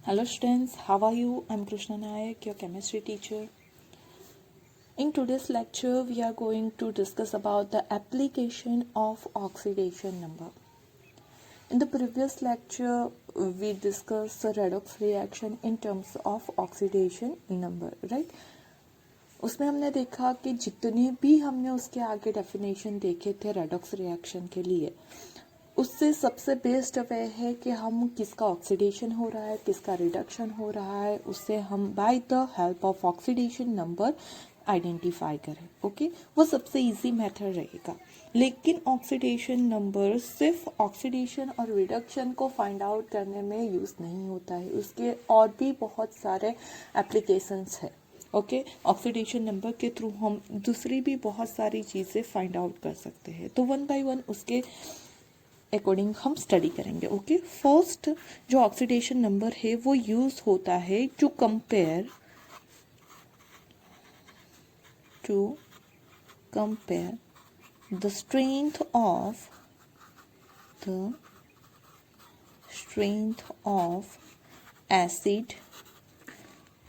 Hello students, how are you? I'm Krishna Nayak, your chemistry teacher. In today's lecture, we are going to discuss about the application of oxidation number. In the previous lecture, we discussed the redox reaction in terms of oxidation number, right? उसमें हमने देखा कि जितने भी हमने उसके आगे definition देखे थे रेडॉक्स रिएक्शन के लिए, उससे सबसे बेस्ट वे है कि हम किसका ऑक्सीडेशन हो रहा है, किसका रिडक्शन हो रहा है, उससे हम bye the help of oxidation number identify करें. ओके, वो सबसे इजी मेथड रहेगा. लेकिन ऑक्सीडेशन नंबर सिर्फ ऑक्सीडेशन और रिडक्शन को फाइंड आउट करने में यूज़ नहीं होता है, उसके और भी बहुत सारे एप्लीकेशंस है. ओके, ऑक्सीडेशन नंबर के थ्रू हम दूसरी भी बहुत सारी चीज़ें फाइंड आउट कर सकते हैं. तो वन बाय वन उसके अकॉर्डिंग हम स्टडी करेंगे. ओके, फर्स्ट जो ऑक्सीडेशन नंबर है वो यूज होता है to compare the strength of acid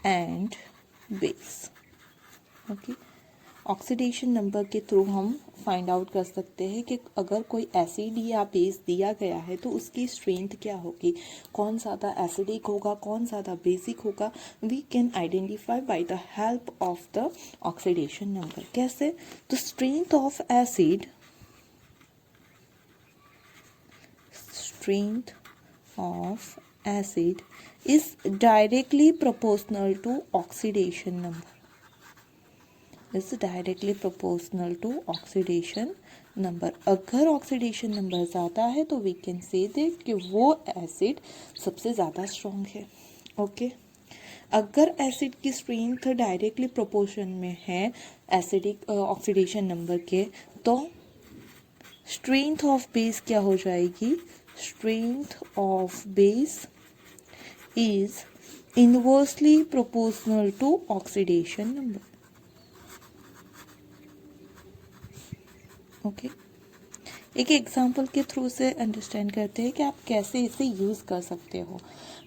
and base. Okay, oxidation number के थ्रू हम फाइंड आउट कर सकते हैं कि अगर कोई एसिड या बेस दिया गया है तो उसकी स्ट्रेंथ क्या होगी, कौन ज़्यादा एसिडिक होगा, कौन ज़्यादा बेसिक होगा. We can identify by the help of the oxidation number. कैसे? The strength of acid is directly proportional to oxidation number. Is directly proportional to oxidation number. अगर ऑक्सीडेशन नंबर ज़्यादा है तो वी कैन से दैट कि वो acid सबसे ज़्यादा strong है. ओके, अगर एसिड की स्ट्रेंथ डायरेक्टली प्रोपोर्शन में है एसिडिक ऑक्सीडेशन नंबर के, तो स्ट्रेंथ ऑफ बेस क्या हो जाएगी? Strength of base is inversely proportional to oxidation number. Okay, एक एग्जाम्पल के थ्रू से अंडरस्टैंड करते हैं कि आप कैसे इसे यूज़ कर सकते हो.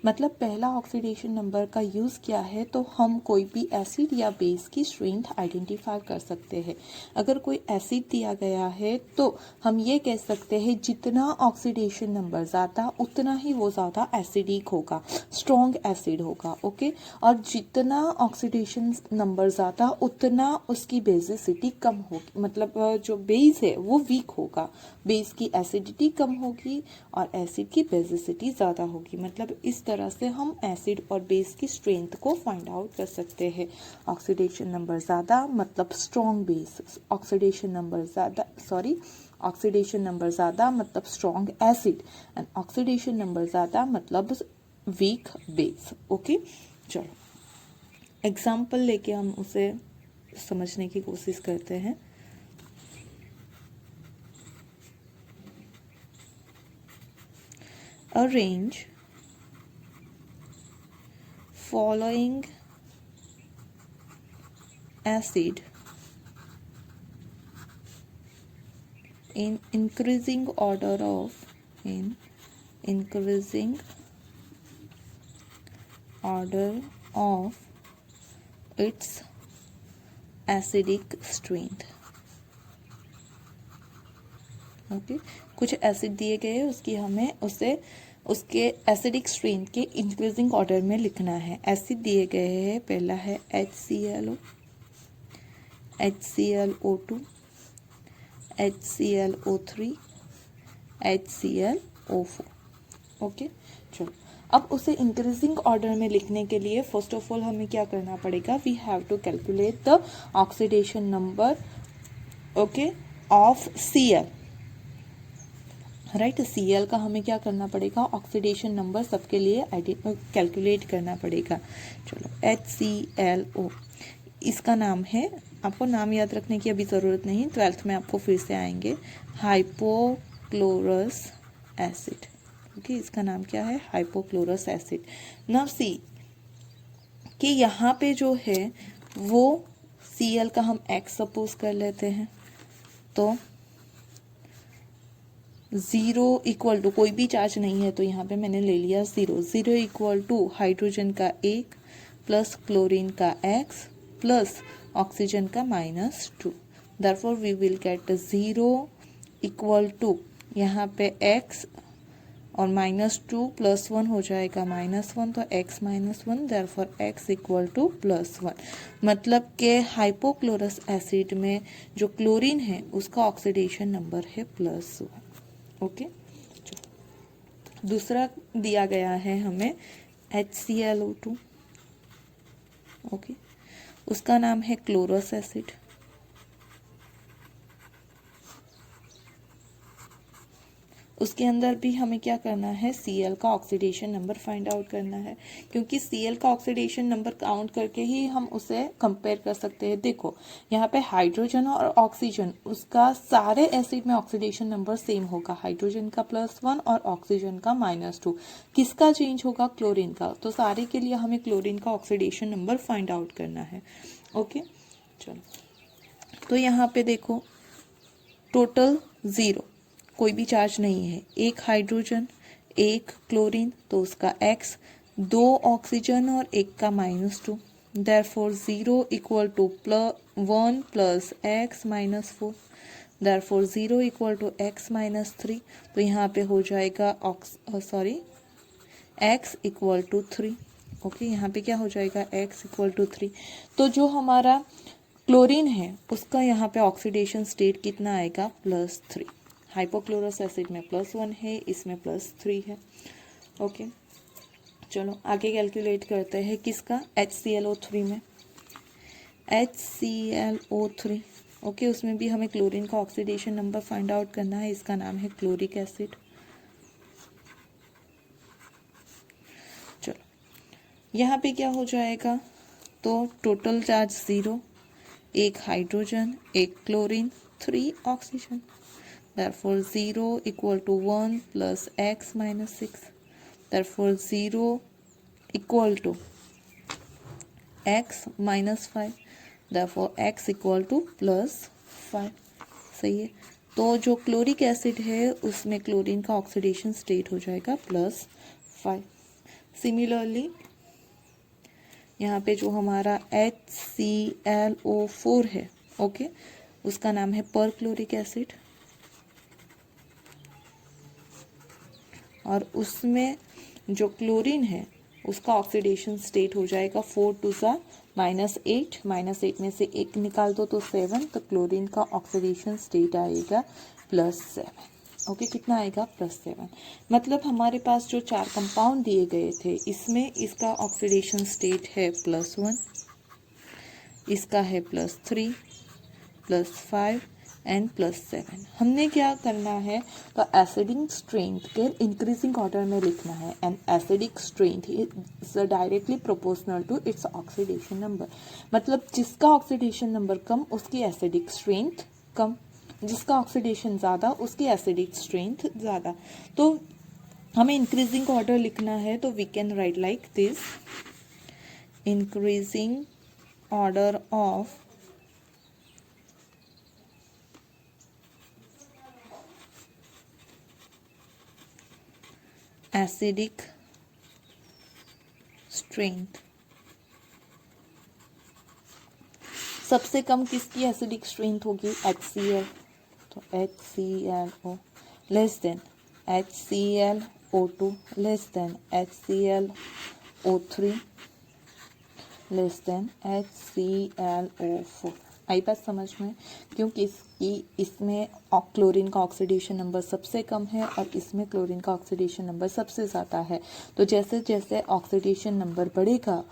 मतलब पहला ऑक्सीडेशन नंबर का यूज़ क्या है, तो हम कोई भी एसिड या बेस की स्ट्रेंथ आइडेंटिफाई कर सकते हैं. अगर कोई एसिड दिया गया है तो हम ये कह सकते हैं जितना ऑक्सीडेशन नंबर ज़्यादा उतना ही वो ज़्यादा एसिडिक होगा, स्ट्रॉन्ग एसिड होगा. ओके, और जितना ऑक्सीडेशन नंबर ज़्यादा उतना उसकी बेसिसिटी कम होगी, मतलब जो बेस है वो वीक होगा, बेस की एसिडिटी कम होगी और एसिड की बेसिसिटी ज़्यादा होगी. मतलब इस तरह से हम एसिड और बेस की स्ट्रेंथ को फाइंड आउट कर सकते हैं. ऑक्सीडेशन नंबर ज़्यादा मतलब स्ट्रॉन्ग बेस, ऑक्सीडेशन नंबर ज़्यादा मतलब strong acid, and oxidation number ज़्यादा मतलब वीक बेस. ओके, चलो एग्जाम्पल लेके हम उसे समझने की कोशिश करते हैं. Arrange following acid in increasing order of its acidic strength. Okay, कुछ एसिड दिए गए, उसकी हमें उसके एसिडिक स्ट्रेंथ के इंक्रीजिंग ऑर्डर में लिखना है. एसिड दिए गए हैं, पहला है HClO, HClO2, HClO3, HClO4. Okay, चलो अब उसे इंक्रीजिंग ऑर्डर में लिखने के लिए फर्स्ट ऑफ ऑल हमें क्या करना पड़ेगा? We have to calculate the oxidation number, okay, of Cl. Right, Cl का हमें क्या करना पड़ेगा? ऑक्सीडेशन नंबर सबके लिए कैलकुलेट करना पड़ेगा. चलो HClO, इसका नाम है, आपको नाम याद रखने की अभी ज़रूरत नहीं, 12th में आपको फिर से आएंगे, हाइपोक्लोरस एसिड. ओके, इसका नाम क्या है? Hypochlorous acid. नाउ सी कि यहाँ पे जो है वो Cl का हम X सपोज कर लेते हैं, तो ज़ीरो इक्वल टू, कोई भी चार्ज नहीं है तो यहाँ पे मैंने ले लिया zero, zero equal to hydrogen का एक प्लस क्लोरीन का x प्लस ऑक्सीजन का -2। Therefore we will get zero equal to यहाँ पे x और -2 +1 हो जाएगा -1, तो x -1, therefore x equal to +1। मतलब कि हाइपोक्लोरस एसिड में जो क्लोरीन है उसका ऑक्सीडेशन नंबर है +1। ओके, दूसरा दिया गया है हमें HClO2। ओके, उसका नाम है क्लोरस एसिड। उसके अंदर भी हमें क्या करना है, Cl का ऑक्सीडेशन नंबर फाइंड आउट करना है, क्योंकि Cl का ऑक्सीडेशन नंबर काउंट करके ही हम उसे कंपेयर कर सकते हैं। देखो यहाँ पे हाइड्रोजन और ऑक्सीजन, उसका सारे एसिड में ऑक्सीडेशन नंबर सेम होगा, हाइड्रोजन का +1 और ऑक्सीजन का -2। किसका चेंज होगा, क्लोरीन का। तो सारे के लिए हमें क्लोरीन का ऑक्सीडेशन नंबर फाइंड आउट करना है। ओके, चलो, तो यहाँ पे देखो टोटल ज़ीरो, कोई भी चार्ज नहीं है, एक हाइड्रोजन एक क्लोरीन तो उसका x, दो ऑक्सीजन और एक का -2। Therefore zero equal to 1 + x -4। Therefore zero equal to x -3। तो यहाँ पे हो जाएगा x इक्वल टू 3। ओके, यहाँ पे क्या हो जाएगा, x इक्वल टू 3। तो जो हमारा क्लोरीन है उसका यहाँ पे ऑक्सीडेशन स्टेट कितना आएगा, +3। हाइपोक्लोरस एसिड में +1 है, इसमें +3 है। ओके, चलो आगे कैलकुलेट करते हैं किसका, HClO3 में। HClO3, ओके, उसमें भी हमें क्लोरीन का ऑक्सीडेशन नंबर फाइंड आउट करना है, इसका नाम है क्लोरिक एसिड। चलो यहाँ पे क्या हो जाएगा, तो टोटल चार्ज ज़ीरो, एक हाइड्रोजन एक chlorine 3 oxygen. Therefore 0 equal to 1 plus x minus 6. Therefore 0 equal to x minus 5. Therefore x equal to +5। सही है, तो जो क्लोरिक एसिड है उसमें क्लोरीन का ऑक्सीडेशन स्टेट हो जाएगा +5। सिमिलरली यहाँ पे जो हमारा HClO4 है, ओके, उसका नाम है परक्लोरिक एसिड, और उसमें जो क्लोरीन है उसका ऑक्सीडेशन स्टेट हो जाएगा 4 2 सा -8, -8 में से एक निकाल दो तो 7, तो क्लोरीन का ऑक्सीडेशन स्टेट आएगा +7। ओके, कितना आएगा, +7। मतलब हमारे पास जो 4 कंपाउंड दिए गए थे इसमें इसका ऑक्सीडेशन स्टेट है +1, इसका है +3, +5 एंड +7। हमने क्या करना है, तो एसिडिक स्ट्रेंथ के इंक्रीजिंग ऑर्डर में लिखना है, and acidic strength is directly proportional to its oxidation number. मतलब जिसका ऑक्सीडेशन नंबर कम उसकी एसिडिक स्ट्रेंथ कम, जिसका ऑक्सीडेशन ज़्यादा उसकी एसिडिक स्ट्रेंथ ज़्यादा। तो हमें इंक्रीजिंग ऑर्डर लिखना है, तो we can write like this, increasing order of acidic strength. सबसे कम किसकी एसिडिक स्ट्रेंथ होगी, HCl, तो HClO less than HClO2 less than HClO3 less than HClO4। आई बात समझ में, क्योंकि इसमें क्लोरीन का ऑक्सीडेशन नंबर सबसे कम है और इसमें क्लोरीन का ऑक्सीडेशन नंबर सबसे ज़्यादा है। तो जैसे जैसे ऑक्सीडेशन नंबर बढ़ेगा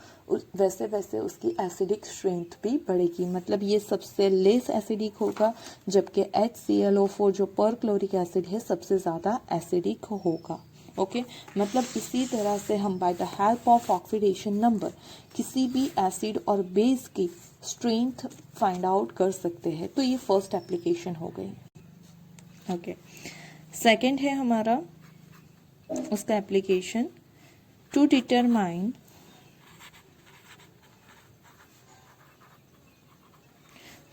वैसे वैसे उसकी एसिडिक स्ट्रेंथ भी बढ़ेगी। मतलब ये सबसे लेस एसिडिक होगा, जबकि HClO4 जो पर क्लोरिक एसिड है सबसे ज़्यादा एसिडिक होगा। ओके, मतलब इसी तरह से हम bye the help of oxidation number किसी भी एसिड और बेस की स्ट्रेंथ फाइंड आउट कर सकते हैं। तो ये फर्स्ट एप्लीकेशन हो गई। ओके, सेकंड है हमारा उसका application, to determine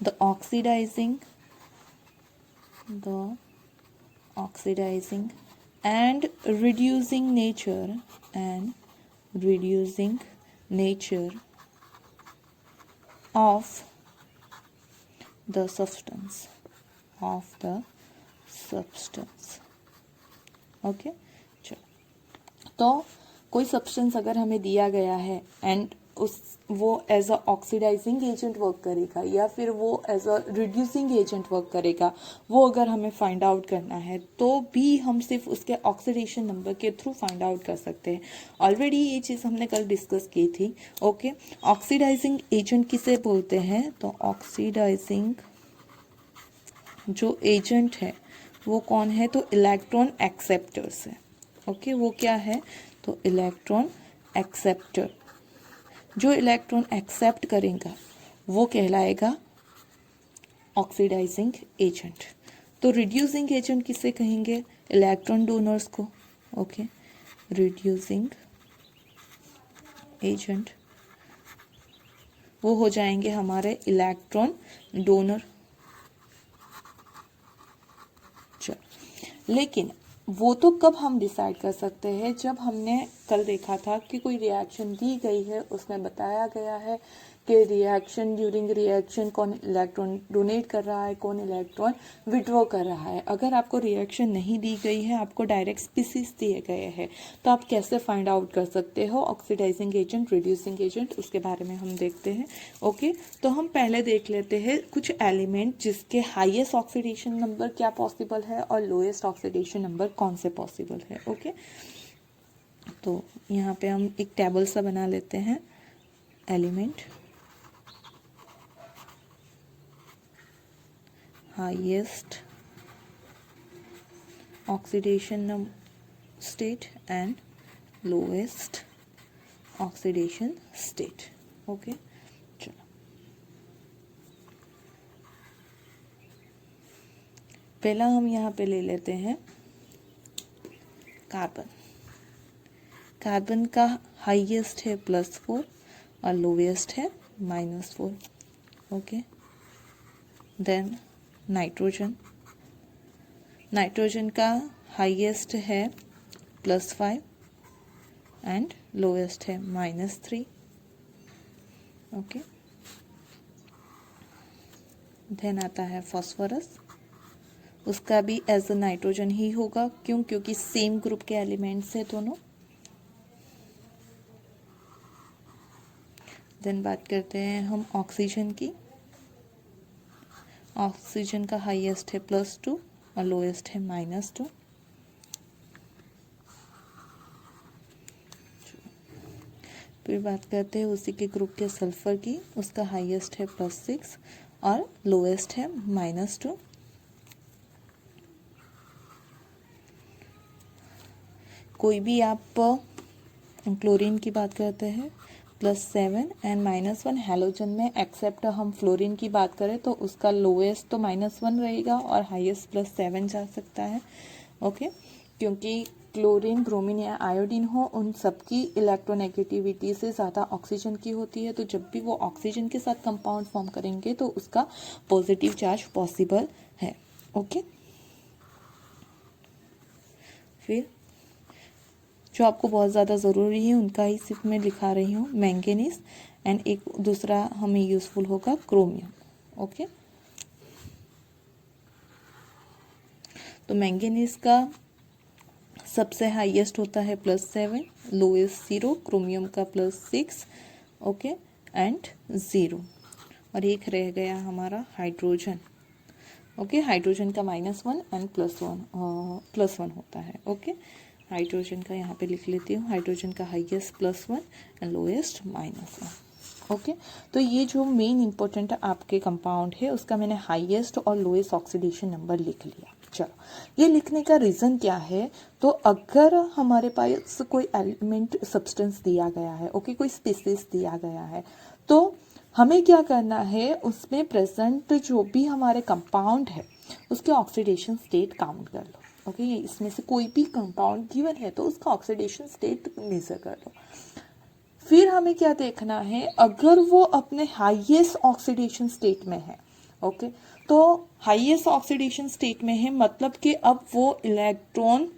the oxidizing oxidizing and reducing nature of the substance okay. चलो, तो कोई सब्सटेंस अगर हमें दिया गया है एंड वो as a oxidising agent work करेगा या फिर वो as a reducing agent work करेगा, वो अगर हमें फाइंड आउट करना है तो भी हम सिर्फ उसके ऑक्सीडेशन नंबर के थ्रू फाइंड आउट कर सकते हैं। ऑलरेडी ये चीज़ हमने कल डिस्कस की थी। ओके, ऑक्सीडाइजिंग एजेंट किसे बोलते हैं? तो ऑक्सीडाइजिंग जो एजेंट है वो कौन है? तो इलेक्ट्रॉन एक्सेप्टर्स है। ओके, वो क्या है? तो इलेक्ट्रॉन एक्सेप्टर। जो इलेक्ट्रॉन एक्सेप्ट करेगा वो कहलाएगा ऑक्सीडाइजिंग एजेंट। तो रिड्यूसिंग एजेंट किसे कहेंगे? इलेक्ट्रॉन डोनर्स को। ओके, रिड्यूसिंग एजेंट वो हो जाएंगे हमारे इलेक्ट्रॉन डोनर। लेकिन वो तो कब हम डिसाइड कर सकते हैं? जब हमने कल देखा था कि कोई रिएक्शन दी गई है, उसमें बताया गया है कि रिएक्शन ड्यूरिंग रिएक्शन कौन इलेक्ट्रॉन डोनेट कर रहा है, कौन इलेक्ट्रॉन विड्रॉ कर रहा है। अगर आपको रिएक्शन नहीं दी गई है, आपको डायरेक्ट स्पीसीज दिए गए हैं, तो आप कैसे फाइंड आउट कर सकते हो ऑक्सीडाइजिंग एजेंट, रिड्यूसिंग एजेंट? उसके बारे में हम देखते हैं। ओके, तो हम पहले देख लेते हैं कुछ एलिमेंट जिसके हाईएस्ट ऑक्सीडेशन नंबर क्या पॉसिबल है और लोएस्ट ऑक्सीडेशन नंबर कौन से पॉसिबल है। ओके, तो यहाँ पे हम एक टेबल सा बना लेते हैं। Element highest oxidation state and lowest oxidation state। Okay, चलो पहला हम यहाँ पे ले लेते हैं कार्बन। कार्बन का हाईएस्ट है +4 और लोवेस्ट है -4। Okay, then nitrogen. नाइट्रोजन का हाईएस्ट है +5 एंड लोवेस्ट है -3। ओके, देन आता है फॉस्फोरस। उसका भी एज अ नाइट्रोजन ही होगा। क्यों? क्योंकि सेम ग्रुप के एलिमेंट्स है दोनों। देन बात करते हैं हम ऑक्सीजन की। ऑक्सीजन का हाईएस्ट है +2 और लोएस्ट है -2। फिर बात करते हैं उसी के ग्रुप के सल्फर की। उसका हाईएस्ट है +6 और लोएस्ट है -2। कोई भी आप क्लोरीन की बात करते हैं +7 एंड -1। हैलोजन में एक्सेप्ट हम फ्लोरीन की बात करें तो उसका लोएस्ट तो -1 रहेगा और हाईएस्ट +7 जा सकता है। ओके, क्योंकि क्लोरीन, ब्रोमीन या आयोडीन हो, उन सबकी इलेक्ट्रोनेगेटिविटी से ज़्यादा ऑक्सीजन की होती है। तो जब भी वो ऑक्सीजन के साथ कंपाउंड फॉर्म करेंगे तो उसका पॉजिटिव चार्ज पॉसिबल है। ओके, फिर जो आपको बहुत ज़्यादा ज़रूरी है उनका ही सिर्फ मैं लिखा रही हूँ, मैंगनीज एंड एक दूसरा हमें यूज़फुल होगा क्रोमियम। ओके, तो मैंगनीज का सबसे हाईएस्ट होता है +7, लोएस्ट 0, क्रोमियम का +6। Okay, and 0। और एक रह गया हमारा हाइड्रोजन। ओके, हाइड्रोजन का -1 एंड +1 होता है। ओके, हाइड्रोजन का यहाँ पे लिख लेती हूँ। हाइड्रोजन का हाईएस्ट +1 एंड लोएस्ट -1। ओके, तो ये जो मेन इंपॉर्टेंट आपके कंपाउंड है उसका मैंने हाईएस्ट और लोएस्ट ऑक्सीडेशन नंबर लिख लिया। चलो, ये लिखने का रीज़न क्या है? तो अगर हमारे पास कोई एलिमेंट सब्सटेंस दिया गया है, ओके, कोई स्पीसीज दिया गया है, तो हमें क्या करना है? उसमें प्रेजेंट जो भी हमारे कंपाउंड है उसके ऑक्सीडेशन स्टेट काउंट कर लो। ओके, इसमें से कोई भी कंपाउंड गिवन है तो उसका ऑक्सीडेशन स्टेट मेजर कर लो। फिर हमें क्या देखना है? अगर वो अपने हाईएस्ट ऑक्सीडेशन स्टेट में है, ओके, तो हाईएस्ट ऑक्सीडेशन स्टेट में है, मतलब कि अब वो इलेक्ट्रॉन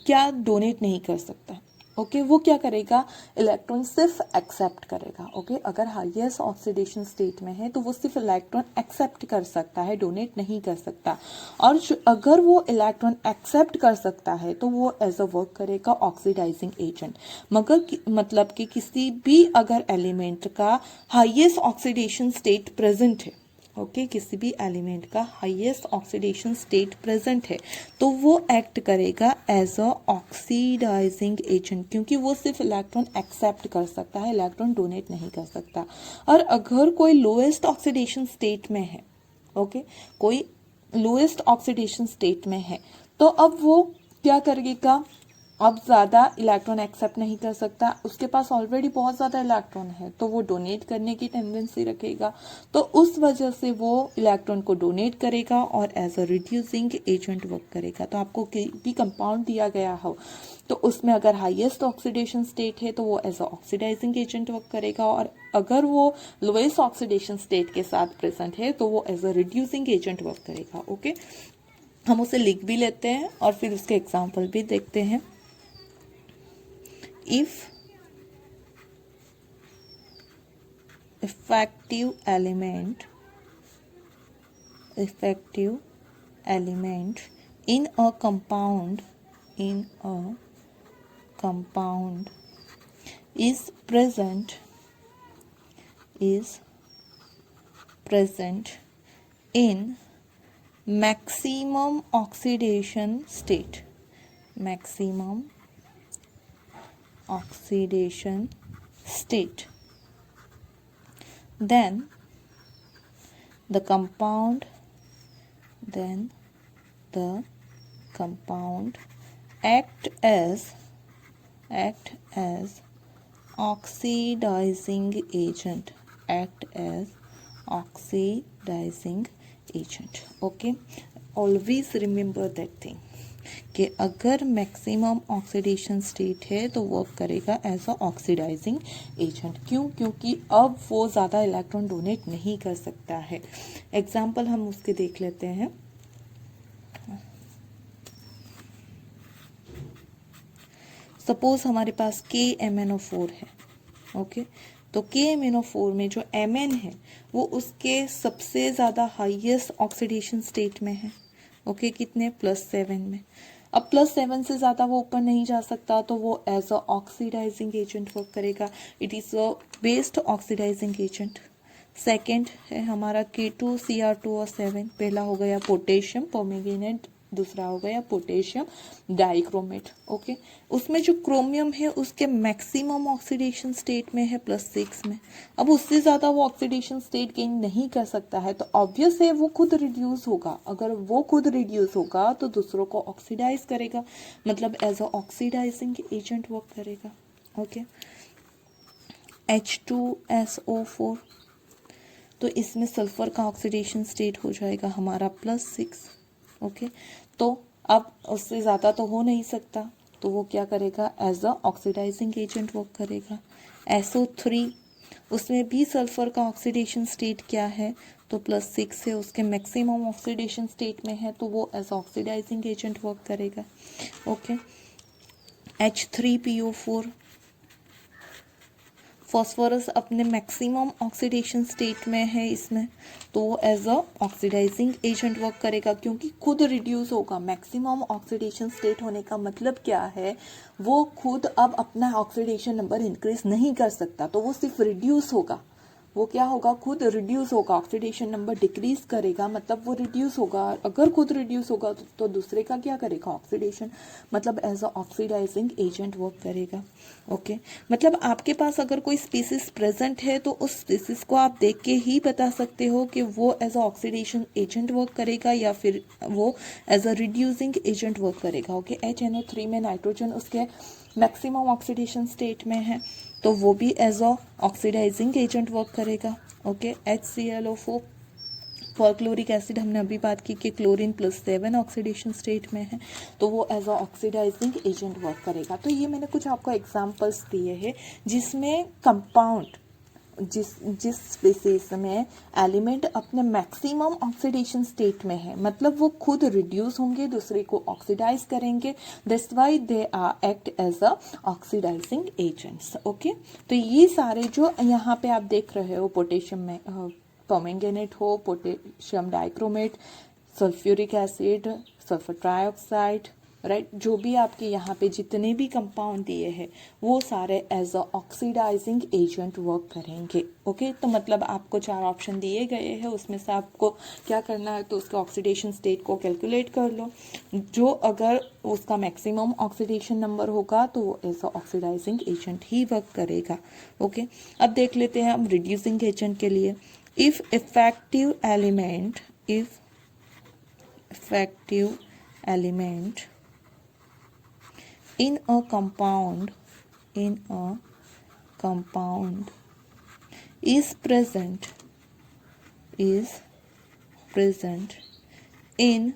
क्या डोनेट नहीं कर सकता। ओके वो क्या करेगा, इलेक्ट्रॉन सिर्फ एक्सेप्ट करेगा। ओके अगर हाईएस्ट ऑक्सीडेशन स्टेट में है तो वो सिर्फ इलेक्ट्रॉन एक्सेप्ट कर सकता है, डोनेट नहीं कर सकता। और अगर वो इलेक्ट्रॉन एक्सेप्ट कर सकता है तो वो एज अ वर्क करेगा ऑक्सीडाइजिंग एजेंट। मगर मतलब कि किसी भी अगर एलिमेंट का हाईएस्ट ऑक्सीडेशन स्टेट प्रेजेंट है, ओके किसी भी एलिमेंट का हाईएस्ट ऑक्सीडेशन स्टेट प्रेजेंट है तो वो एक्ट करेगा एज अ ऑक्सीडाइजिंग एजेंट, क्योंकि वो सिर्फ इलेक्ट्रॉन एक्सेप्ट कर सकता है, इलेक्ट्रॉन डोनेट नहीं कर सकता। और अगर कोई लोएस्ट ऑक्सीडेशन स्टेट में है, ओके कोई लोएस्ट ऑक्सीडेशन स्टेट में है तो अब वो क्या करेगा, अब ज़्यादा इलेक्ट्रॉन एक्सेप्ट नहीं कर सकता, उसके पास ऑलरेडी बहुत ज़्यादा इलेक्ट्रॉन है तो वो डोनेट करने की टेंडेंसी रखेगा। तो उस वजह से वो इलेक्ट्रॉन को डोनेट करेगा और as a reducing agent work करेगा। तो आपको भी कंपाउंड दिया गया हो तो उसमें अगर हाईएस्ट ऑक्सीडेशन स्टेट है तो वो as a oxidising agent work करेगा, और अगर वो लोएस्ट ऑक्सीडेशन स्टेट के साथ प्रेजेंट है तो वो as a reducing agent work करेगा। ओके हम उसे लिख भी लेते हैं और फिर उसके एग्जाम्पल भी देखते हैं। If effective element in a compound is present in maximum oxidation state, then the compound act as oxidizing agent, okay always remember that thing कि अगर मैक्सिमम ऑक्सीडेशन स्टेट है तो वर्क करेगा एज अ ऑक्सीडाइजिंग एजेंट। क्यों, क्योंकि अब वो ज़्यादा इलेक्ट्रॉन डोनेट नहीं कर सकता है। एग्जाम्पल हम उसके देख लेते हैं। सपोज हमारे पास KMnO4 है, ओके तो KMnO4 में जो Mn है वो उसके सबसे ज़्यादा हाईएस्ट ऑक्सीडेशन स्टेट में है। ओके कितने, +7 में। अब +7 से ज़्यादा वो ऊपर नहीं जा सकता तो वो as a oxidising agent work करेगा। It is a best oxidising agent. Second है हमारा K2Cr2O7, पहला हो गया पोटेशियम परमैंगनेट, दूसरा हो गया पोटेशियम डाइक्रोमेट। ओके उसमें जो क्रोमियम है उसके मैक्सिमम ऑक्सीडेशन स्टेट में है +6 में। अब उससे ज़्यादा वो ऑक्सीडेशन स्टेट गेन नहीं कर सकता है तो ऑब्वियस है वो खुद रिड्यूस होगा। अगर वो खुद रिड्यूस होगा तो दूसरों को ऑक्सीडाइज करेगा, मतलब as a oxidising agent work करेगा। ओके H2SO4 तो इसमें सल्फर का ऑक्सीडेशन स्टेट हो जाएगा हमारा +6। ओके तो अब उससे ज़्यादा तो हो नहीं सकता तो वो क्या करेगा, as a oxidising agent work करेगा। SO3 उसमें भी सल्फर का ऑक्सीडेशन स्टेट क्या है, तो +6 है, उसके मैक्सिमम ऑक्सीडेशन स्टेट में है तो वो एज ऑक्सीडाइजिंग एजेंट वर्क करेगा। ओके H3PO4 फॉस्फोरस अपने मैक्सिमम ऑक्सीडेशन स्टेट में है इसमें तो वो as a oxidising agent work करेगा, क्योंकि खुद रिड्यूस होगा। मैक्सिमम ऑक्सीडेशन स्टेट होने का मतलब क्या है, वो खुद अब अपना ऑक्सीडेशन नंबर इंक्रीज नहीं कर सकता तो वो सिर्फ रिड्यूस होगा। वो क्या होगा, खुद रिड्यूस होगा, ऑक्सीडेशन नंबर डिक्रीज करेगा मतलब वो रिड्यूस होगा। अगर खुद रिड्यूस होगा तो दूसरे का क्या करेगा, ऑक्सीडेशन, मतलब as a oxidising agent work करेगा। ओके मतलब आपके पास अगर कोई स्पीसीज प्रेजेंट है तो उस स्पीसीज को आप देख के ही बता सकते हो कि वो as a oxidation agent work करेगा या फिर वो as a reducing agent work करेगा। ओके HNO3 में नाइट्रोजन उसके मैक्सिमम ऑक्सीडेशन स्टेट में है तो वो भी as a oxidising agent work करेगा। ओके HClO4 परक्लोरिक एसिड हमने अभी बात की कि क्लोरीन +7 ऑक्सीडेशन स्टेट में है तो वो as a oxidising agent work करेगा। तो ये मैंने कुछ आपको एग्जांपल्स दिए हैं जिसमें कंपाउंड जिस स्पीसीज में एलिमेंट अपने मैक्सिमम ऑक्सीडेशन स्टेट में है, मतलब वो खुद रिड्यूस होंगे, दूसरे को ऑक्सीडाइज करेंगे, that's why they are act as a oxidizing agents. Okay, तो ये सारे जो यहाँ पे आप देख रहे हो, पोटेशियम में परमैंगनेट हो, potassium dichromate, sulphuric acid, sulphur trioxide, right, जो भी आपके यहाँ पे जितने भी कंपाउंड दिए हैं वो सारे as a oxidising agent work करेंगे। ओके, तो मतलब आपको 4 ऑप्शन दिए गए हैं, उसमें से आपको क्या करना है, तो उसके ऑक्सीडेशन स्टेट को कैलकुलेट कर लो, जो अगर उसका मैक्सिमम ऑक्सीडेशन नंबर होगा तो वो एज अ ऑक्सीडाइजिंग एजेंट ही वर्क करेगा। ओके, अब देख लेते हैं हम रिड्यूसिंग एजेंट के लिए। If effective element in a compound is present in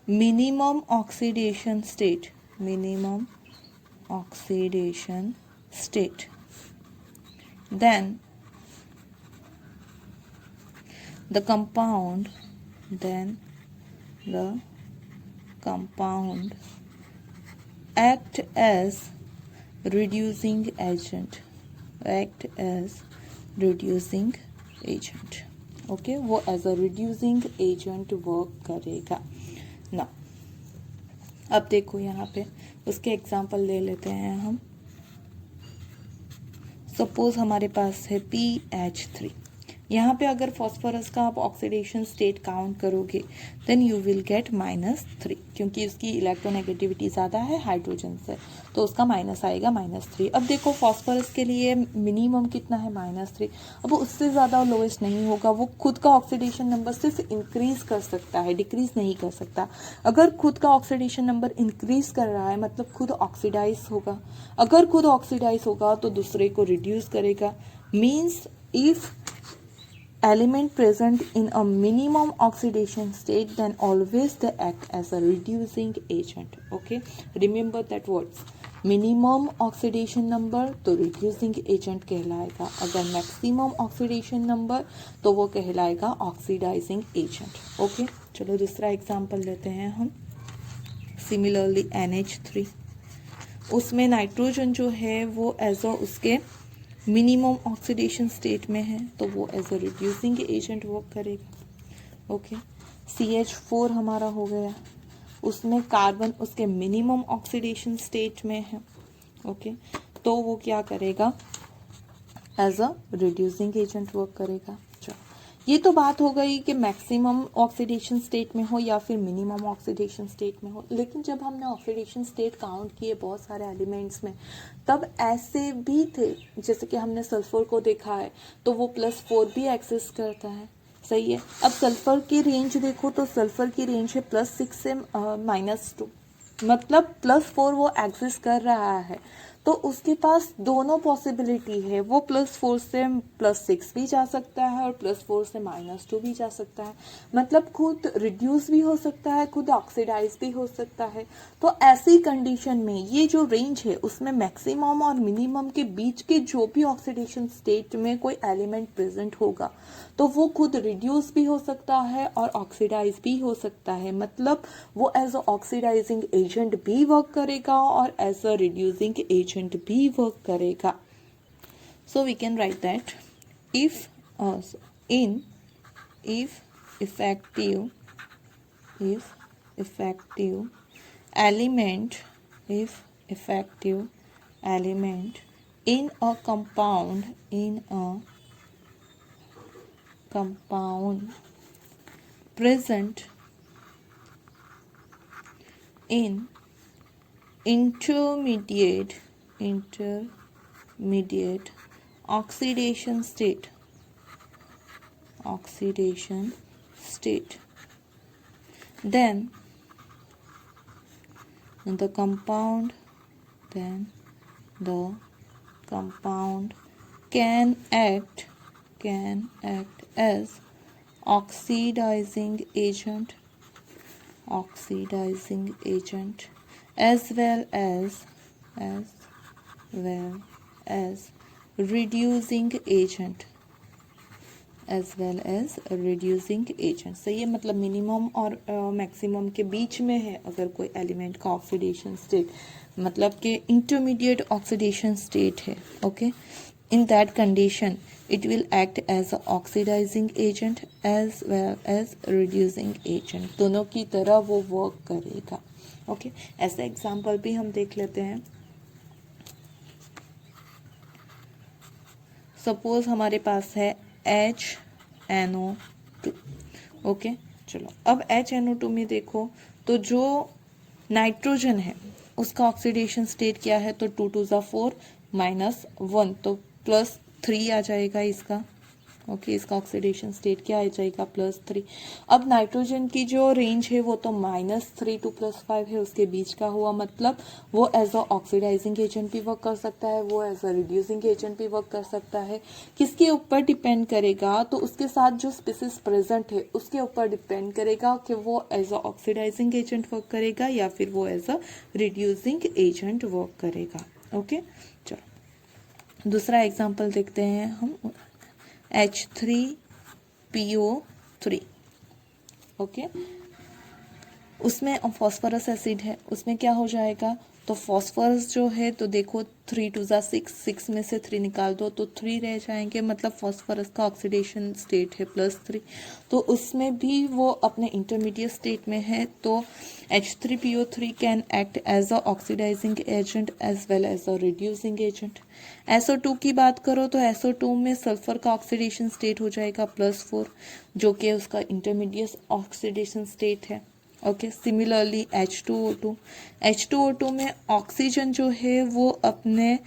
minimum oxidation state, then the compound act as reducing agent, okay, वो as a reducing agent work करेगा ना। अब देखो यहाँ पे उसके एग्जांपल ले लेते हैं हम। सपोज हमारे पास है PH3, यहाँ पे अगर फॉस्फोरस का आप ऑक्सीडेशन स्टेट काउंट करोगे देन यू विल गेट -3, क्योंकि उसकी इलेक्ट्रोनेगेटिविटी ज़्यादा है हाइड्रोजन से, तो उसका माइनस आएगा -3। अब देखो फॉस्फोरस के लिए मिनिमम कितना है, -3। अब उससे ज़्यादा लोएस्ट नहीं होगा, वो खुद का ऑक्सीडेशन नंबर सिर्फ इंक्रीज कर सकता है, डिक्रीज नहीं कर सकता। अगर खुद का ऑक्सीडेशन नंबर इंक्रीज कर रहा है मतलब खुद ऑक्सीडाइज होगा, अगर खुद ऑक्सीडाइज होगा तो दूसरे को रिड्यूस करेगा। Means if element present in a minimum oxidation state then always they act as a reducing agent. Okay, remember that words, minimum oxidation number तो reducing agent कहलाएगा, अगर maximum oxidation number तो वो कहलाएगा oxidizing agent. Okay, चलो दूसरा example लेते हैं हम। Similarly NH3, उसमें नाइट्रोजन जो है वो एज अ उसके मिनिमम ऑक्सीडेशन स्टेट में है तो वो as a reducing agent work करेगा। ओके, CH4 हमारा हो गया, उसमें कार्बन उसके मिनिमम ऑक्सीडेशन स्टेट में है। ओके, तो वो क्या करेगा, as a reducing agent work करेगा। ये तो बात हो गई कि मैक्सिमम ऑक्सीडेशन स्टेट में हो या फिर मिनिमम ऑक्सीडेशन स्टेट में हो, लेकिन जब हमने ऑक्सीडेशन स्टेट काउंट किए बहुत सारे एलिमेंट्स में तब ऐसे भी थे, जैसे कि हमने सल्फर को देखा है तो वो +4 भी एक्सिस्ट करता है, सही है। अब सल्फर की रेंज देखो तो सल्फर की रेंज है +6 से -2, मतलब +4 वो एक्सिस्ट कर रहा है, तो उसके पास दोनों पॉसिबिलिटी है, वो +4 से +6 भी जा सकता है और +4 से -2 भी जा सकता है, मतलब खुद रिड्यूस भी हो सकता है, खुद ऑक्सीडाइज भी हो सकता है। तो ऐसी कंडीशन में ये जो रेंज है उसमें मैक्सिमम और मिनिमम के बीच के जो भी ऑक्सीडेशन स्टेट में कोई एलिमेंट प्रेजेंट होगा तो वो खुद रिड्यूस भी हो सकता है और ऑक्सीडाइज भी हो सकता है, मतलब वो एज अ ऑक्सीडाइजिंग एजेंट भी वर्क करेगा और एज अ रिड्यूसिंग एजेंट भी वर्क करेगा। So we can write that if effective element in a compound present in intermediate oxidation state, then the compound can act as oxidizing agent as well as reducing agent as well as reducing agent। सही है, मतलब minimum और maximum के बीच में है अगर कोई element का ऑक्सीडेशन स्टेट, मतलब कि इंटरमीडिएट ऑक्सीडेशन स्टेट है। Okay, in that condition it will act as a oxidizing agent as well as reducing agent, दोनों की तरह वो वर्क करेगा। ओके, ऐसा एग्जांपल भी हम देख लेते हैं। सपोज हमारे पास है HNO2। ओके, चलो अब HNO2 में देखो तो जो नाइट्रोजन है उसका ऑक्सीडेशन स्टेट क्या है, तो 2 2 ज़ा 4 -1 तो +3 आ जाएगा इसका। ओके, इसका ऑक्सीडेशन स्टेट क्या आ जाएगा, +3। अब नाइट्रोजन की जो रेंज है वो तो -3 to +5 है, उसके बीच का हुआ, मतलब वो एज अ ऑक्सीडाइजिंग एजेंट भी वर्क कर सकता है, वो एज अ रिड्यूसिंग एजेंट भी वर्क कर सकता है। किसके ऊपर डिपेंड करेगा, तो उसके साथ जो स्पीसीज प्रेजेंट है उसके ऊपर डिपेंड करेगा कि वो as a oxidising agent work करेगा या फिर वो as a reducing agent work करेगा। ओके, चलो दूसरा एग्जाम्पल देखते हैं हम, H3PO3। ओके, उसमें फॉस्फोरस एसिड है, उसमें क्या हो जाएगा, तो फॉस्फोरस जो है तो देखो 3 2 ज़ा 6, 6 में से 3 निकाल दो तो 3 रह जाएंगे, मतलब फॉस्फोरस का ऑक्सीडेशन स्टेट है +3, तो उसमें भी वो अपने इंटरमीडिएट स्टेट में है। तो H3PO3 can act as a oxidising agent as well as a reducing agent. SO2 की बात करो तो SO2 में सल्फर का ऑक्सीडेशन स्टेट हो जाएगा +4, जो कि उसका इंटरमीडिएट ऑक्सीडेशन स्टेट है। ओके, सिमिलरली H2O2 में ऑक्सीजन जो है वो अपने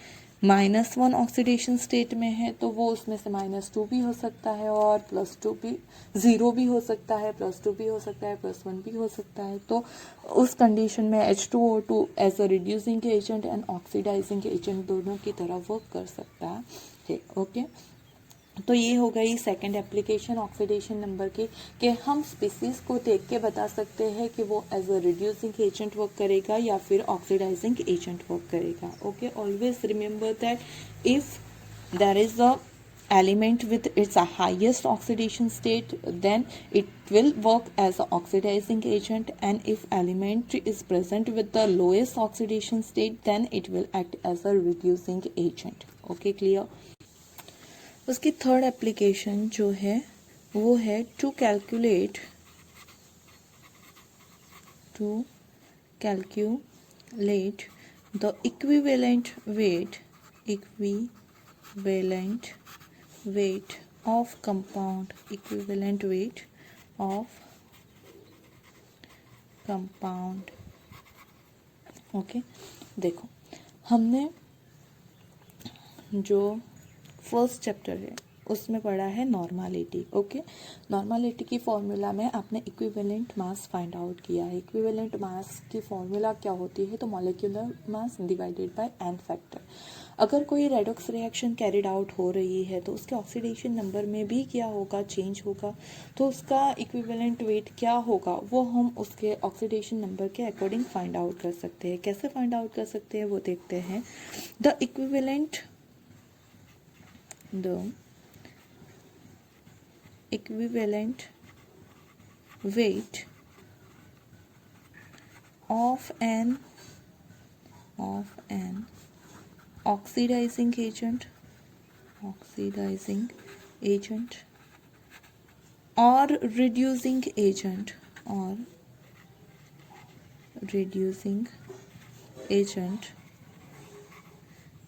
-1 ऑक्सीडेशन स्टेट में है, तो वो उसमें से -2 भी हो सकता है और +2 भी, 0 भी हो सकता है, +2 भी हो सकता है, +1 भी हो सकता है। तो उस कंडीशन में H2O2 as a reducing agent and oxidizing agent दोनों की तरह वर्क कर सकता है। ओके, तो ये हो गई सेकंड एप्लीकेशन ऑक्सीडेशन नंबर की, कि हम स्पीसीज को देख के बता सकते हैं कि वो as a reducing agent work करेगा या फिर ऑक्सीडाइजिंग एजेंट वर्क करेगा। Okay, always remember that if there is a element with its highest oxidation state, then it will work as an oxidizing agent, and if element is present with the lowest oxidation state, then it will act as a reducing agent। okay, clear। उसकी third application जो है वो है to calculate the equivalent weight of compound, equivalent weight of compound. Okay, देखो हमने जो first chapter है उसमें पढ़ा है नॉर्मालिटी। ओके, नॉर्मालिटी की फॉर्मूला में आपने इक्विवेलेंट मास फाइंड आउट किया है। इक्विवेलेंट मास की फॉर्मूला क्या होती है, तो molecular mass divided by n factor. अगर कोई रेडॉक्स रिएक्शन कैरिड आउट हो रही है तो उसके ऑक्सीडेशन नंबर में भी क्या होगा, चेंज होगा, तो उसका इक्विवेलेंट वेट क्या होगा वो हम उसके ऑक्सीडेशन नंबर के अकॉर्डिंग फाइंड आउट कर सकते हैं। कैसे फाइंड आउट कर सकते हैं वो देखते हैं। The equivalent weight of an oxidizing agent or reducing agent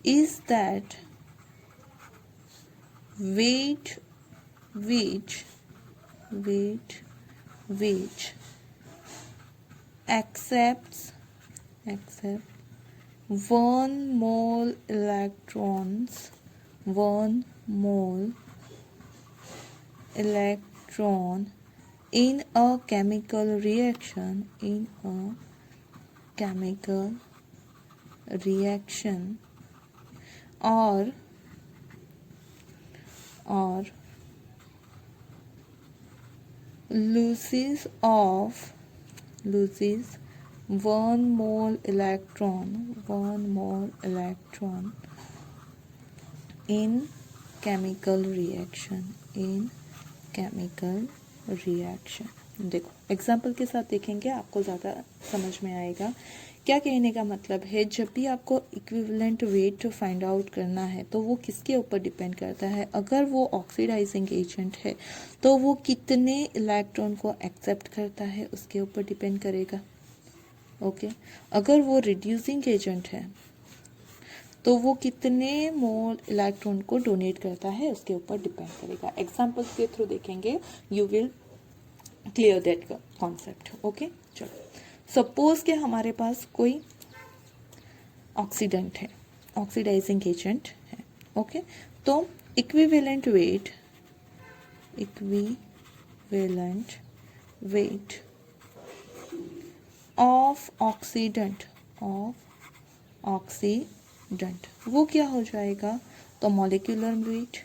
is that weight which accepts 1 mole electron in a chemical reaction or loses 1 mole electron in chemical reaction, in chemical reaction. देखो example के साथ देखेंगे आपको ज़्यादा समझ में आएगा। क्या कहने का मतलब है, जब भी आपको इक्विवेलेंट वेट फाइंड आउट करना है तो वो किसके ऊपर डिपेंड करता है। अगर वो ऑक्सीडाइजिंग एजेंट है तो वो कितने इलेक्ट्रॉन को एक्सेप्ट करता है उसके ऊपर डिपेंड करेगा। ओके, अगर वो रिड्यूसिंग एजेंट है तो वो कितने मोल इलेक्ट्रॉन को डोनेट करता है उसके ऊपर डिपेंड करेगा। एग्जाम्पल्स के थ्रू देखेंगे, you will clear that concept. Okay, चलो सपोज के हमारे पास कोई ऑक्सीडेंट है, ऑक्सीडाइजिंग एजेंट है। ओके, तो equivalent weight, equivalent weight of oxidant, of oxidant वो क्या हो जाएगा, तो molecular weight,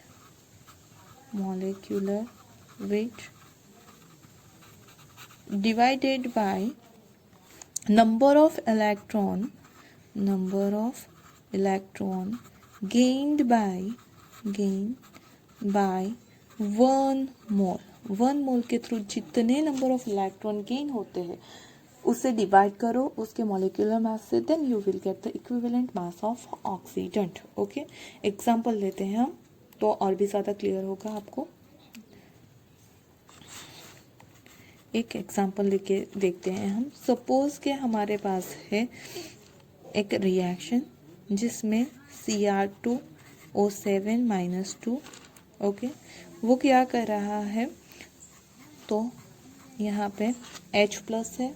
molecular weight divided by number of electron gained by 1 mole। 1 मोल के थ्रू जितने नंबर ऑफ इलेक्ट्रॉन गेन होते हैं उसे डिवाइड करो उसके मॉलिक्यूलर मास से, then you will get the equivalent mass of oxidant. Okay, example लेते हैं हम तो और भी ज़्यादा क्लियर होगा आपको। एक एग्जांपल लेके देखते हैं हम। सपोज के हमारे पास है एक रिएक्शन जिसमें Cr2O7-2। ओके, वो क्या कर रहा है, तो यहाँ पे H+ है,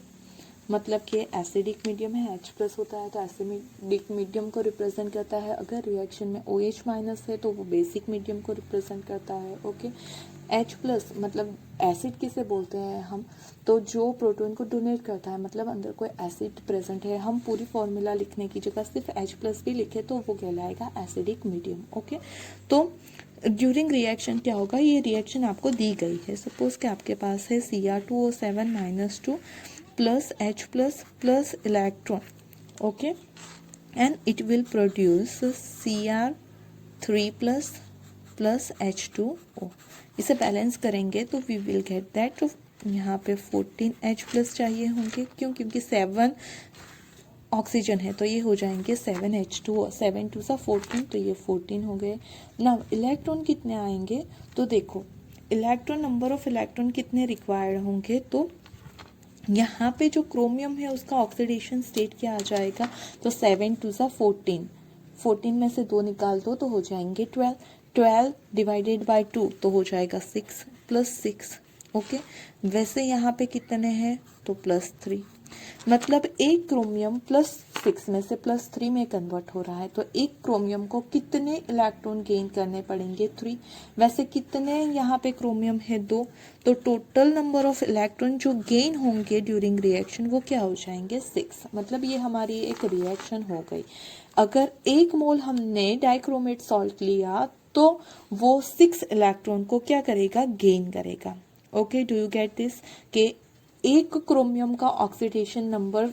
मतलब कि एसिडिक मीडियम है, H+ होता है तो एसिडिक मीडियम को रिप्रेजेंट करता है। अगर रिएक्शन में OH- है तो वो बेसिक मीडियम को रिप्रेजेंट करता है। ओके, H+ मतलब एसिड किसे बोलते हैं हम, तो जो प्रोटॉन को डोनेट करता है, मतलब अंदर कोई एसिड प्रेजेंट है, हम पूरी फॉर्मूला लिखने की जगह सिर्फ H+ भी लिखे तो वो कहलाएगा एसिडिक मीडियम। ओके, तो ड्यूरिंग रिएक्शन क्या होगा, ये रिएक्शन आपको दी गई है। सपोज कि आपके पास है Cr2O7-2 plus H+ plus electron. Okay, and it will produce Cr3 plus H2O। इसे बैलेंस करेंगे तो वी विल गेट दैट, यहाँ पे 14H+ चाहिए होंगे, क्यों, क्योंकि 7 ऑक्सीजन है तो ये हो जाएंगे 7H2, 7 2 सा 14, तो ये 14 हो गए ना। इलेक्ट्रॉन कितने आएंगे, तो देखो इलेक्ट्रॉन, नंबर ऑफ इलेक्ट्रॉन कितने रिक्वायर्ड होंगे, तो यहाँ पे जो क्रोमियम है उसका ऑक्सीडेशन स्टेट क्या आ जाएगा, तो 7 2 सा 14, 14 में से 2 निकाल दो तो हो जाएंगे 12, 12 डिवाइडेड बाय 2 तो हो जाएगा 6 प्लस 6। ओके, वैसे यहाँ पे कितने हैं, तो +3, मतलब एक क्रोमियम +6 में से +3 में कन्वर्ट हो रहा है, तो एक क्रोमियम को कितने इलेक्ट्रॉन गेन करने पड़ेंगे, 3। वैसे कितने यहाँ पे क्रोमियम है, 2, तो टोटल नंबर ऑफ इलेक्ट्रॉन जो गेन होंगे ड्यूरिंग रिएक्शन वो क्या हो जाएंगे, 6। मतलब ये हमारी एक रिएक्शन हो गई। अगर 1 मोल हमने डाइक्रोमेट सॉल्ट लिया तो वो 6 इलेक्ट्रॉन को क्या करेगा, गेन करेगा। Okay, do you get this, कि एक क्रोमियम का ऑक्सीडेशन नंबर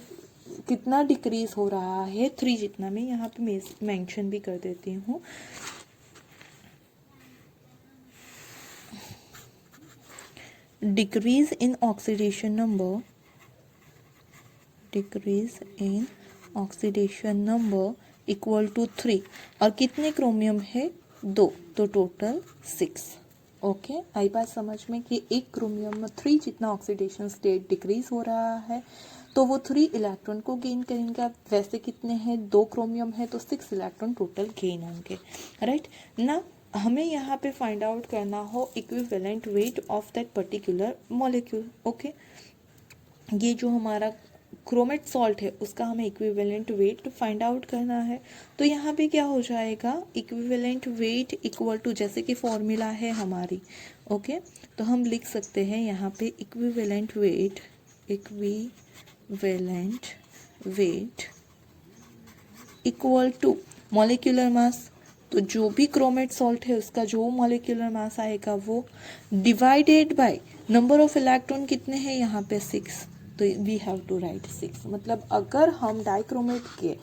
कितना डिक्रीज हो रहा है, 3 जितना। मैं यहाँ पे मेंशन भी कर देती हूँ। Decrease in oxidation number, decrease in oxidation number equal to 3, और कितने क्रोमियम है, 2, तो टोटल 6। ओके, आई बात समझ में कि एक क्रोमियम में 3 जितना ऑक्सीडेशन स्टेट डिक्रीज हो रहा है तो वो 3 इलेक्ट्रॉन को गेन करेंगे। वैसे कितने हैं, 2 क्रोमियम है तो 6 इलेक्ट्रॉन टोटल गेन होंगे। राइट ना, हमें यहाँ पे फाइंड आउट करना हो equivalent weight of that particular molecule. Okay, ये जो हमारा क्रोमेट सॉल्ट है उसका हमें इक्विवेलेंट वेट फाइंड आउट करना है, तो यहाँ पे क्या हो जाएगा, इक्विवेलेंट वेट इक्वल टू, जैसे कि फॉर्मूला है हमारी। ओके, तो हम लिख सकते हैं यहाँ पे equivalent weight, equivalent weight equal to molecular mass, तो जो भी क्रोमेट सॉल्ट है उसका जो मॉलिक्यूलर मास आएगा वो divided by number of electron कितने हैं यहाँ पे 6, तो वी हैव टू राइट 6। मतलब अगर हम डाइक्रोमेट के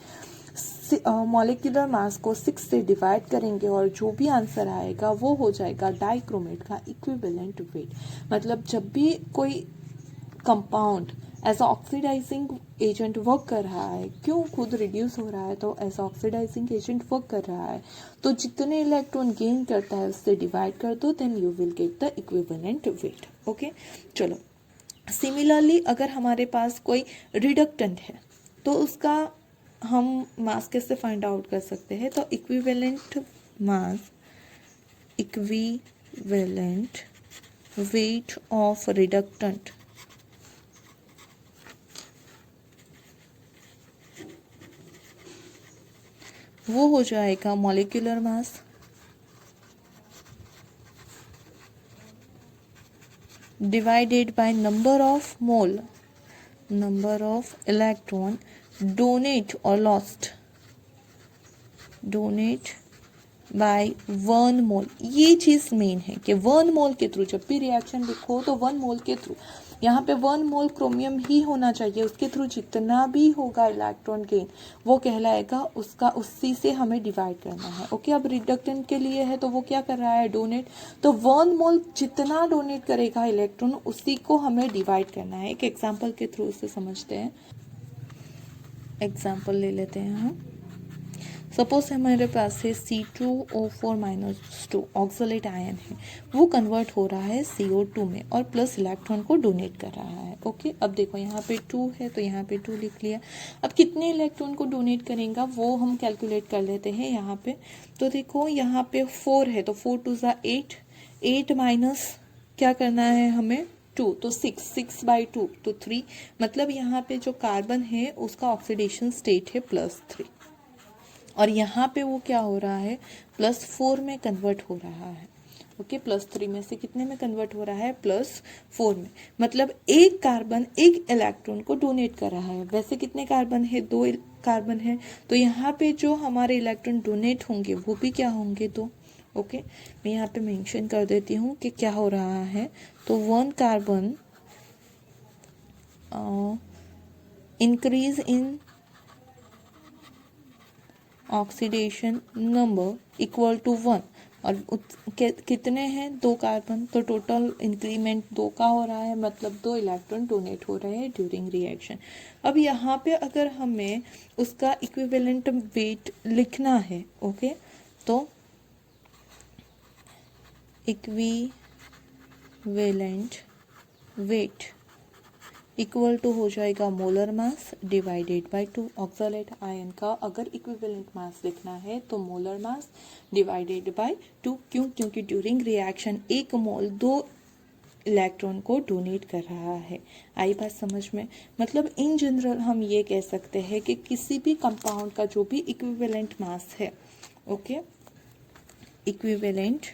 मॉलिक्यूलर मास को 6 से डिवाइड करेंगे और जो भी आंसर आएगा वो हो जाएगा डाइक्रोमेट का इक्विवेलेंट वेट। मतलब जब भी कोई compound as oxidizing agent work कर रहा है, क्यों खुद रिड्यूस हो रहा है, तो एज ऑक्सीडाइजिंग एजेंट वर्क कर रहा है, तो जितने इलेक्ट्रॉन गेन करता है उससे डिवाइड कर दो, then you will get the equivalent weight. Okay, चलो सिमिलरली अगर हमारे पास कोई रिडक्टेंट है तो उसका हम मास कैसे फाइंड आउट कर सकते हैं, तो equivalent mass, equivalent weight of reductant वो हो जाएगा molecular mass divided by number of mole, number of electron donate और लॉस्ट, डोनेट बाय 1 मोल। ये चीज मेन है कि 1 मोल के थ्रू जब भी रिएक्शन लिखो तो 1 मोल के थ्रू, यहाँ पे 1 मोल क्रोमियम ही होना चाहिए, उसके थ्रू जितना भी होगा इलेक्ट्रॉन गेन वो कहलाएगा उसका, उसी से हमें डिवाइड करना है। ओके, अब रिडक्टेंट के लिए है तो वो क्या कर रहा है, डोनेट, तो 1 मोल जितना डोनेट करेगा इलेक्ट्रॉन उसी को हमें डिवाइड करना है। एक एग्जाम्पल के थ्रू उसे समझते हैं, एग्जाम्पल ले लेते हैं हम। सपोज हमारे पास है C2O4-2 ऑक्सलेट आयन है, वो कन्वर्ट हो रहा है CO2 में और प्लस इलेक्ट्रॉन को डोनेट कर रहा है। ओके, अब देखो यहाँ पे 2 है तो यहाँ पे 2 लिख लिया। अब कितने इलेक्ट्रॉन को डोनेट करेगा वो हम कैलकुलेट कर लेते हैं यहाँ पे। तो देखो यहाँ पे 4 है तो 4 2 ज़ा 8, 8 माइनस क्या करना है हमें 2, तो 6, 6/2 तो 3, मतलब यहाँ पे जो कार्बन है उसका ऑक्सीडेशन स्टेट है +3 और यहाँ पे वो क्या हो रहा है +4 में कन्वर्ट हो रहा है। ओके, +3 में से कितने में कन्वर्ट हो रहा है, +4 में, मतलब एक कार्बन एक इलेक्ट्रॉन को डोनेट कर रहा है। वैसे कितने कार्बन है, 2 कार्बन है, तो यहाँ पे जो हमारे इलेक्ट्रॉन डोनेट होंगे वो भी क्या होंगे, 2। ओके, मैं यहाँ पे मेंशन कर देती हूँ कि क्या हो रहा है, तो 1 carbon increase in oxidation number equal to 1 और कितने हैं, 2 कार्बन, तो टोटल इंक्रीमेंट 2 का हो रहा है, मतलब 2 इलेक्ट्रॉन डोनेट हो रहे हैं ड्यूरिंग रिएक्शन। अब यहाँ पे अगर हमें उसका इक्विवेलेंट वेट लिखना है, ओके, तो इक्विवेलेंट वेट इक्वल टू हो जाएगा molar mass divided by 2। Oxalate ion का अगर इक्विवेलेंट मास लिखना है तो मोलर मास डिवाइडेड बाय 2। क्यों, क्योंकि ड्यूरिंग रिएक्शन 1 मोल 2 इलेक्ट्रॉन को डोनेट कर रहा है। आई बात समझ में, मतलब इन जनरल हम ये कह सकते हैं कि किसी भी कंपाउंड का जो भी इक्विवेलेंट मास है, okay, equivalent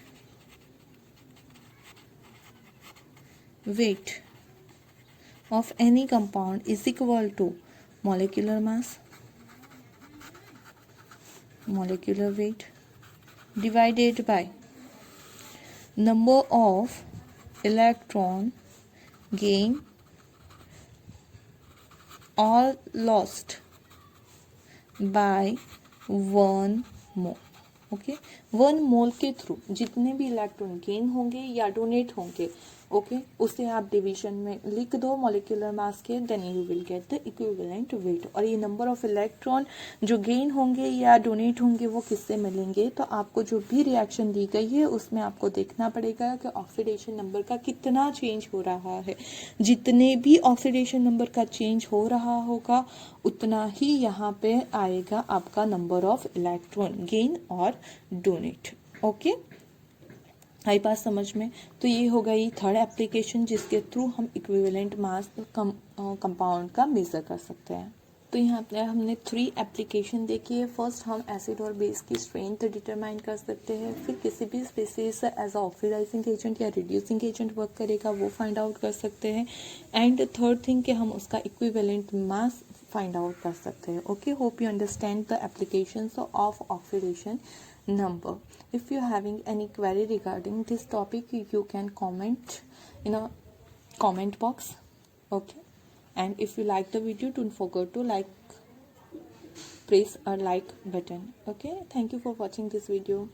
weight of any compound is equal to molecular mass, molecular weight divided by number of electron gain or lost by 1 mole। Okay, 1 मोल के थ्रू जितने भी इलेक्ट्रॉन गेन होंगे या डोनेट होंगे, ओके, उसे आप division में लिख दो मॉलिक्यूलर मास के, then you will get the equivalent weight. और ये नंबर ऑफ इलेक्ट्रॉन जो गेन होंगे या डोनेट होंगे वो किससे मिलेंगे, तो आपको जो भी रिएक्शन दी गई है उसमें आपको देखना पड़ेगा कि ऑक्सीडेशन नंबर का कितना चेंज हो रहा है। जितने भी ऑक्सीडेशन नंबर का चेंज हो रहा होगा उतना ही यहाँ पे आएगा आपका नंबर ऑफ इलेक्ट्रॉन गेन और डोनेट। ओके, आई बात समझ में, तो ये हो गई थर्ड एप्लीकेशन जिसके थ्रू हम इक्विवेलेंट मास कंपाउंड का मेजर कर सकते हैं। तो यहाँ पे हमने 3 एप्लीकेशन देखी है। फर्स्ट हम एसिड और बेस की स्ट्रेंथ डिटरमाइन कर सकते हैं, फिर किसी भी स्पीसीज एज ऑक्सीडाइजिंग एजेंट या रिड्यूसिंग एजेंट वर्क करेगा वो फाइंड आउट कर सकते हैं, एंड थर्ड थिंग कि हम उसका इक्विवेलेंट मास फाइंड आउट कर सकते हैं। Okay, hope you understand the applications of oxidation number. If you're having any query regarding this topic, you can comment in a comment box. Okay, and if you like the video, don't forget to like press a like button. Okay, thank you for watching this video.